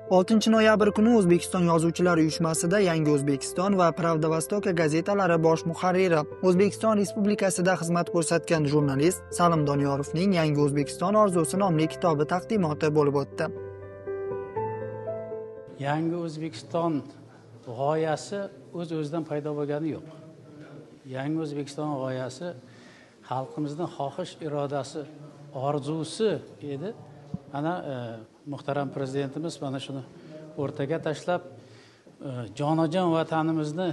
6 noyabr kuni O'zbekiston Yozuvchilar uyushmasida Yangi O'zbekiston va Pravda Vostoka gazetalari bosh muharriri, O'zbekiston Respublikasida xizmat ko'rsatgan jurnalist Salim Doniyorovning Yangi O'zbekiston orzusi nomli kitobi taqdimoti bo'lib o'tdi. Yangi O'zbekiston g'oyasi o'z-o'zidan paydo bo'lgani yo'q. Yangi O'zbekiston g'oyasi xalqimizning xohish irodasi, orzusi edi. Ana muhtaram prezidentimiz mana shuni o'rtaga tashlab, jonajon vatanimizni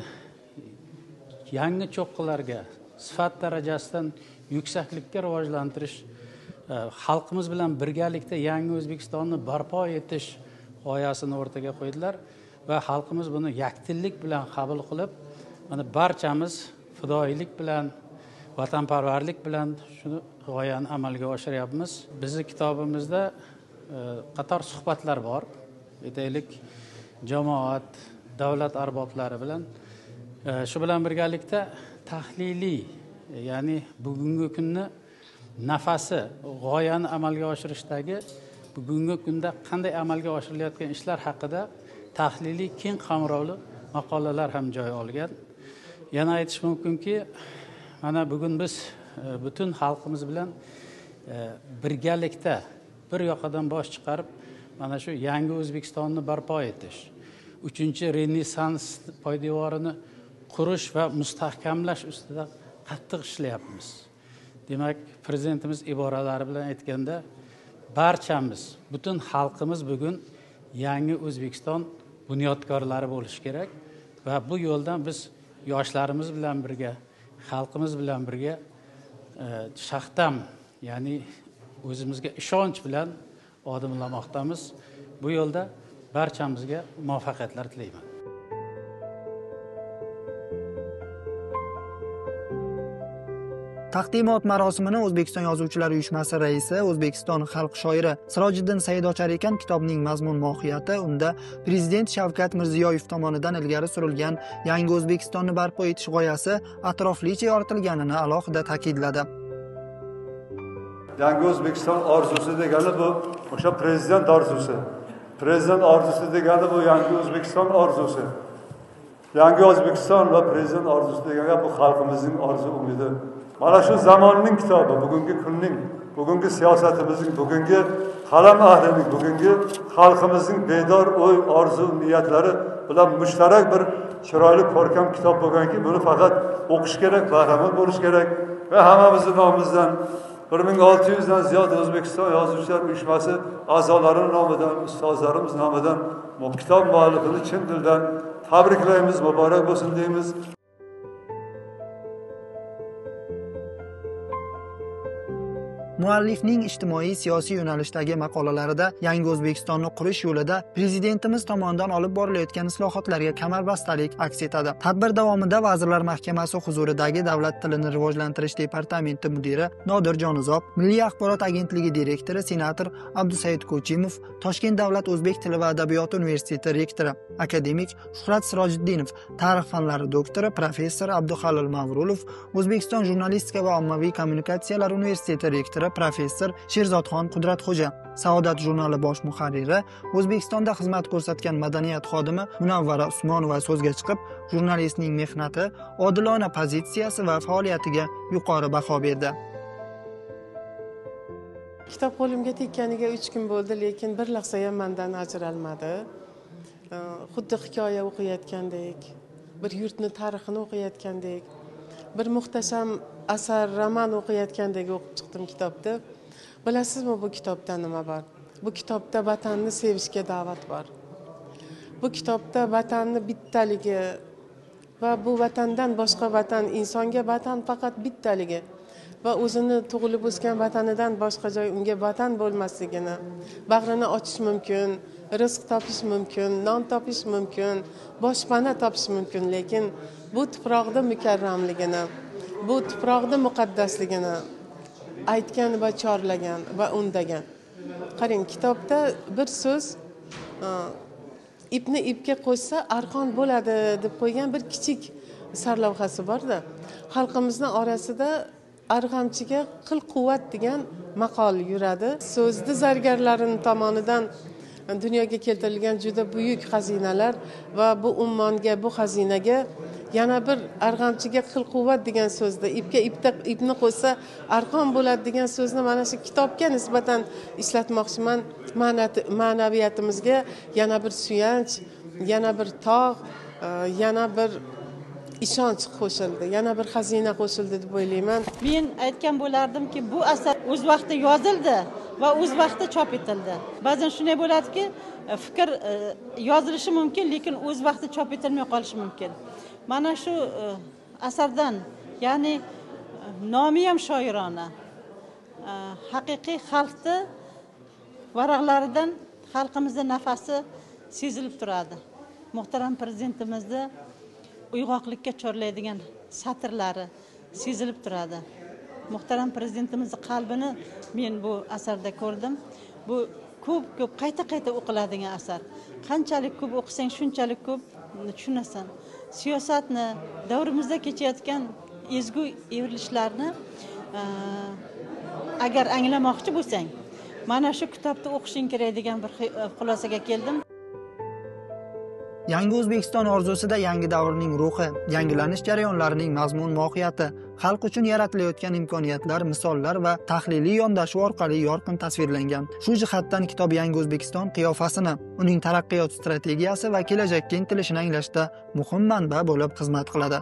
yangi cho'qqilarga, sifat darajasidan yuksaklikka rivojlantirish, xalqimiz bilan birgalikda yangi O'zbekistonni barpo etish g'oyasini o'rtaga qo'ydilar va xalqimiz buni yakdillik bilan qabul qilib, mana barchamiz fidoyilik bilan, vatanparvarlik bilan shuni g'oyani amalga oshiryapmiz. Bizning kitobimizda qator suhbatlar bor. Aytaylik, jamoat, davlat arboblari bilan shu bilan birgalikda tahliliy, ya'ni bugungi kunni nafasi, g'oyani amalga oshirishdagi bugungi kunda qanday amalga oshirilayotgan ishlar haqida tahliliy keng qamrovli maqolalar ham joy olgan. Yana aytish mumkinki, mana bugun biz butun xalqimiz bilan birgalikda bir yoqadan bosh chiqarib, mana shu yangi O'zbekistonni barpo etish, 3-renessans poydevorini qurish va mustahkamlash ustida qattiq ishlayapmiz. Demak, prezidentimiz iboralari bilan aytganda, barchamiz, butun xalqimiz bugun yangi O'zbekiston bunyodkorlari bo'lishi kerak va bu yo'ldan biz yoshlarimiz bilan birga, xalqimiz bilan birga shaxdam, ya'ni o'zimizga ishonch bilan odimlamoqdamiz. Bu yo'lda barchamizga muvaffaqiyatlar tilayman. Taqdimot marosimini O'zbekiston Yozuvchilar uyushmasi raisi, O'zbekiston xalq shoiri Sirojiddin Said ochar ekan. Kitobning mazmun mohiyati unda Prezident Shavkat Mirziyoyev tomonidan ilgari surilgan Yangi O'zbekistonni barpo etish g'oyasi atroflicha yoritilganini alohida ta'kidladi. Yangi O'zbekiston orzusi degani bu o'sha prezident orzusi. Prezident orzusi degani bu Yangi O'zbekiston orzusi. Yangi O'zbekiston va prezident orzusi degani bu xalqimizning orzu umidi. Mana shu zamonning kitobi, bugungi kunning, bugungi siyosatimizning, bugungi qalam ahlining, bugungi xalqimizning bedor o'y, orzu, niyatlari bilan mushtarak bir chiroyli ko'rkam kitob bo'lganki, buni faqat o'qish kerak, bahramand bo'lish kerak va hammamizning nomimizdan 1600 dan ziyod O'zbekiston Yozuvchilar uyushmasi a'zolarining nomidan, ustozlarimiz nomidan bu kitob muallifini chin dildan tabriklaymiz, muborak bo'lsin deymiz. Muallifning ijtimoiy-siyosiy yo'nalishdagi maqolalarida Yangi O'zbekistonni qurish yo'lida prezidentimiz tomonidan olib borilayotgan islohotlarga kamarbastalik aks etadi. Tadbir davomida Vazirlar Mahkamasi huzuridagi Davlat tilini rivojlantirish departamenti mudiri Nodir Jonizob, Milliy axborot agentligi direktori senator Abdusaid Ko'chimov, Toshkent davlat o'zbek tili va adabiyoti universiteti rektori akademik Shuhrat Sirojiddinov, tarix fanlari doktori professor Abduhalil Mavrulov, O'zbekiston jurnalistika va ommaviy kommunikatsiyalar universiteti rektori professor Sherzodxon Qudratxo'ja, Saodat jurnali bosh muharriri, O'zbekistonda xizmat ko'rsatgan madaniyat xodimi Munavvara Usmonova so'zga chiqib, jurnalistning mehnati, odilona pozitsiyasi va faoliyatiga yuqori baho berdi. Kitob qo'limga tekkaniga 3 kun bo'ldi, lekin bir lahza ham mendan ajralmadi. Xuddi hikoya o'qiyotgandek, bir yurtni tarixini o'qiyotgandek, bir muhtasham asar, roman o'qiyotgandek o'qib chiqdim kitobda. Bilasizmi, bu kitobda nima bor? Bu kitobda vatanni sevishga da'vat bor. Bu kitobda vatanni bittaligi va bu vatandan boshqa vatan, insonga vatan faqat bittaligi va o'zini tug'ilib o'sgan vatanidan boshqa joy unga vatan bo'lmasligini, bag'rini ochish mumkin, rizq topish mumkin, non topish mumkin, boshpana topish mumkin, lekin bu tuproqda mukarramligini, bu tuproqda muqaddasligini aytgan va chorlagan va undagan. Qarang, kitobda bir so'z ipni ipga qo'shsa arqon bo'ladi deb qo'ygan bir kichik sarlavhasi bor-da. Xalqimizning orasida arg'amchiga qil quvvat degan maqol yuradi. So'zni zargarlarining tomonidan dunyoga keltirilgan juda buyuk xazinalar va bu ummonga, bu xazinaga yana bir arg'amchiga qil quvvat degan so'zni, ipni qo'ysa arqon bo'ladi degan so'zni mana shu kitobga nisbatan ishlatmoqchiman. Ma'naviyatimizga yana bir suyanch, yana bir tog', yana bir ishonch qo'shildi, yana bir xazina qo'shildi deb o'ylayman. Men aytgan bo'lardimki, bu asar o'z vaqtida yozildi va o'z vaqtida chop etildi. Ba'zan shunday bo'ladiki, fikr yozilishi mumkin, lekin o'z vaqtida chop etilmay qolishi mumkin. Mana shu asardan, ya'ni nomi ham shoirona, haqiqiy xalqni varaqlaridan xalqimizning nafasi sezilib turadi. Muhtaram prezidentimizni uyg'oqlikka chorlaydigan satrlari sezilib turadi. Muhtaram prezidentimizni qalbini men bu asarda ko'rdim. Bu ko'p qayta o'qiladigan asar. Qanchalik ko'p o'qisang, shunchalik ko'p tushunasan. Siyosatni, davrimizda kechayotgan ezgu evrilishlarni agar anglamoqchi bo'lsang, mana shu kitobni o'qishing kerak degan bir xulosaga keldim. Yangi O'zbekiston orzusida yangi davrning ruhi, yangilanish jarayonlarining mazmun mohiyati, xalq uchun yaratilayotgan imkoniyatlar, misollar va tahliliy yondashuv orqali yorqin tasvirlangan. Shu jihatdan kitob Yangi O'zbekiston qiyofasini, uning taraqqiyot strategiyasi va kelajakka intilishini anglashda muhim manba bo'lib xizmat qiladi.